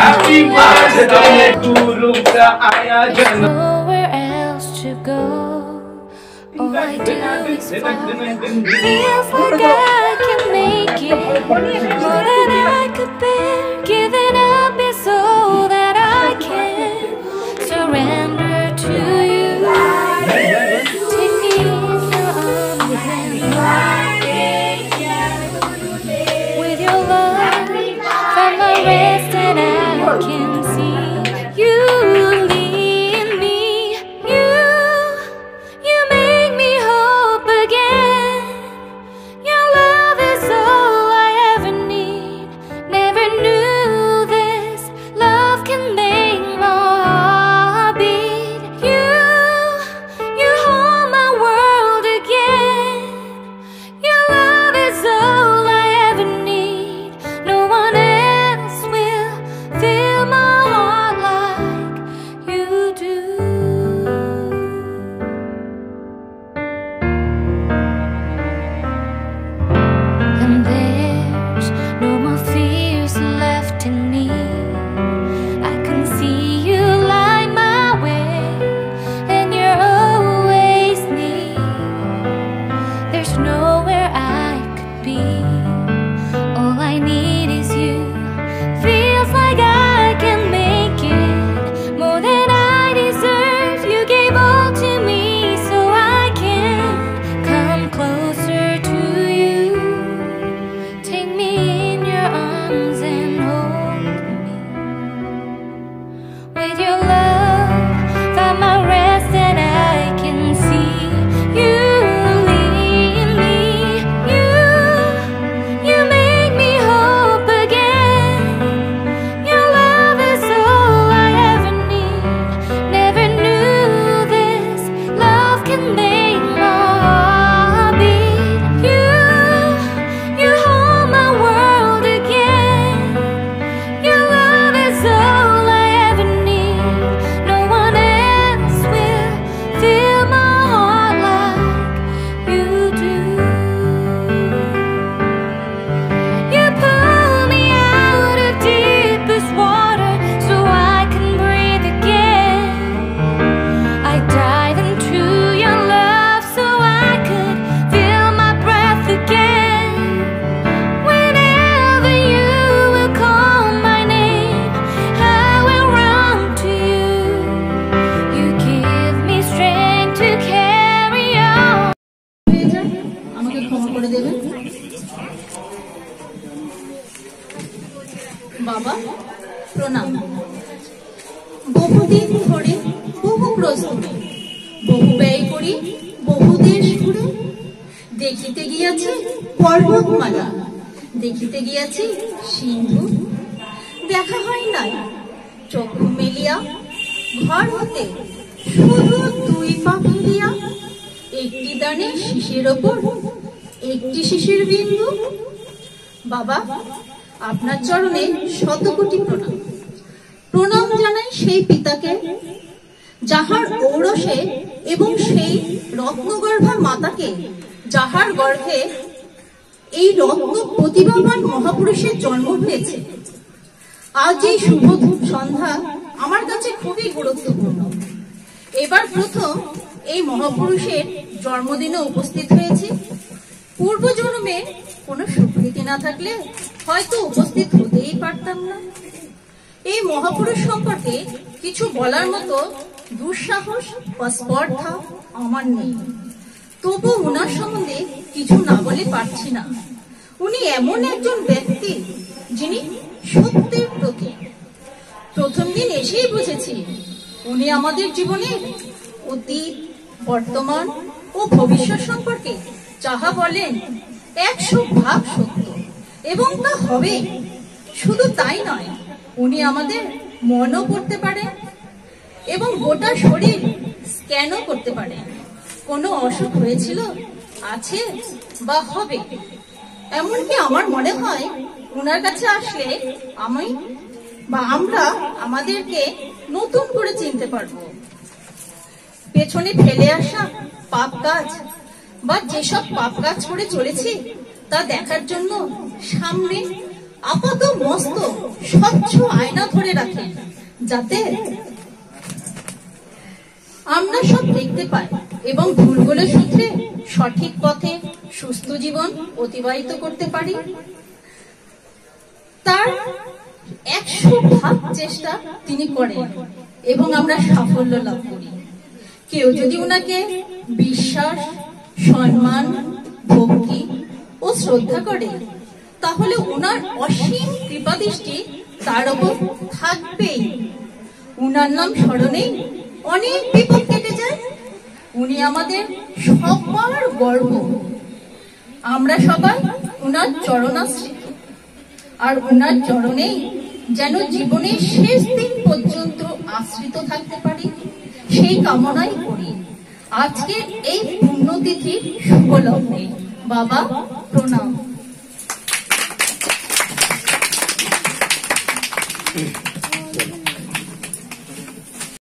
Happy birthday, Guru ka aya janam. Nowhere else to go. All I do is fall. Feels like I can make it more than I could bear. Giving up is all that I can surrender to you. Take me in your arms and with your love from my rest, and I can see you lead me. You make me hope again. Your love is all I ever need. Never knew this love can make my heart beat. You hold my world again. Your love is all I ever need. No one else will fill my heart like you do. And there's no more fears left in me. I can see you light my way, and you're always near. There's nowhere I could be. All I need is you. Feels like I can make it more than I deserve. You gave all to me so I can come closer to you. Take me in your arms and hold me. With your love, find my rest, and I can see you lead me. You make me hope again. Your love is all I ever need. Never knew this love can make my heart beat. You hold my world again. Your love is all I ever need. No one else will fill my heart like you do. You pull me out of deepest water so I can breathe again. I dive into your love so I could feel my breath again. Whenever you will call my name, I will run to you. You give me strength to carry on. আমাকে ক্ষমা করে দেবেন বাবা। প্রণাম। বহুদিন ধরে বহু প্রস্তুতি, বহু ব্যয় করি, বহু দেশ ঘুরে দেখিতে গিয়াছি পর্বতমালা, দেখিতে গিয়াছি সিন্ধু। দেখা হয় নাই চক্ষু মেলিয়া, ঘর হতে শুধু দুই পা ফেলিয়া একটি দানে শিশির ওপর একটি শিশির বিন্দু। বাবা, আপনার চরণে শতকোটি প্রণাম। প্রণাম জানাই সেই পিতাকে যাহার ঔরসে এবং সেই রত্নগর্ভা মাতাকে যাহার গর্ভে এই রত্ন প্রতিভাবান মহাপুরুষের জন্ম হয়েছে। আজ এই শুভ সন্ধ্যা আমার কাছে খুবই গুরুত্বপূর্ণ। এবার প্রথম এই মহাপুরুষের জন্মদিনে উপস্থিত হয়েছি। পূর্ব জন্মে কোনো সুকৃতি না থাকলে হয়তো উপস্থিত হতেই পারতাম না। এই মহাপুরুষ সম্পর্কে কিছু বলার মতো দুঃসাহস বা স্পর্ধা আমার নেই, তবু উনার সম্বন্ধে কিছু না বলে পারছি না। উনি এমন একজন ব্যক্তি যিনি সত্যের প্রতীক। প্রথম দিন এসেই বুঝেছি উনি আমাদের জীবনে অতীত, বর্তমান ও ভবিষ্যৎ সম্পর্কে যাহা বলেন 100% সত্য, এবং তা হবে। শুধু তাই নয়, উনি আমাদের মনও পড়তে পারেন এবং গোটা শরীর স্ক্যানও করতে পারেন। কোনো অসুখ হয়েছিল, আছে বা হবে, এমনকি আমার মনে হয় ওনার কাছে আসলে আমরা আমাদেরকে নতুন করে চিনতে পারবো। পেছনে ফেলে আসা পাপ কাজ বা যেসব পাপ কাজ করে চলেছি তা দেখার জন্য সামনে আপাত মস্ত স্বচ্ছ আয়না ধরে রাখেন, যাতে আমরা সব দেখতে পাই এবং ভুলগুলো শুধরে সঠিক পথে সুস্থ জীবন অতিবাহিত করতে পারি। তার 100 ভাগ চেষ্টা তিনি করেন এবং আমরা সাফল্য লাভ করি। কেউ যদি ওনাকে বিশ্বাস, সম্মান, ভক্তি ও শ্রদ্ধা করে, তাহলে ওনার অসীম কৃপাদৃষ্টি তার উপর থাকবেই। উনার নাম স্মরণেই অনেক বিপদ কেটে যায়। উনি আমাদের সবার গর্ব। আমরা সবাই উনার চরণাশ্রিত, আর উনার চরণেই যেন জীবনের শেষ দিন পর্যন্ত আশ্রিত থাকতে পারি, সেই কামনাই করি। আজকে এই পুণ্যতিথি শুভ লগ্নে বাবা প্রণাম।